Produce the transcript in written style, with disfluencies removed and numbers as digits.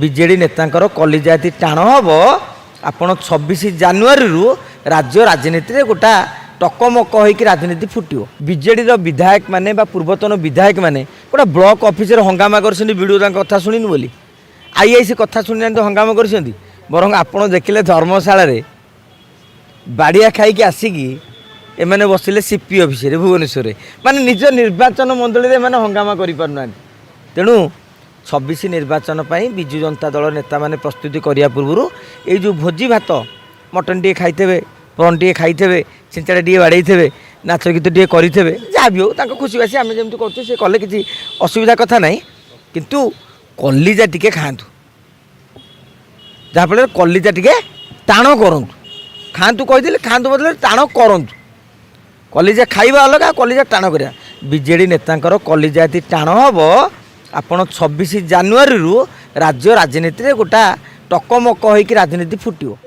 विजेडी नेतांकर कलिजाती टाण हम आपण 26 जानुआरी राज्य राजनीति रे गोटा टकमक होइक राजनीति फुटियो। विजेडी विधायक माने बा पूर्वतन विधायक माने गोटा ब्लॉक ऑफिस रे हंगामा करछन वीडियो कथा शुणिन बोली आईआईसी कथा शुणी हंगामा करछन बरं आपण देखिले धर्मशाला रे बाड़िया खाई आसिकी एमाने बसिले सीपी ऑफिस रे भुवनेश्वर माने निज निर्वाचन मंडली रे माने हंगामा करि पारना तेणु 26 निर्वाचन पर विजु जनता दल नेता माने प्रस्तुति करिया पूर्व ये जो भोजी भात मटन टे खाइथे प्रन टे खाइथे छिंचाड़ा टे बाड़े नाच गीत टे करें जहाँ भी हो खुशी बासी आम जमी कर कले कि असुविधा कथा ना किंतु कलिजा टिके खातु जहाँफल कलिजा टिके टाण करूँ खातु कहीदे खातु बदले टाण करूँ कलिजा खाइबा अलग कलिजा टाण करा विजेडी नेतांकर कलिजाती टाण हम आपण 26 जानुआरी राज्य राजनीति रे गोटा टकमक होइक राजनीति फुटियो।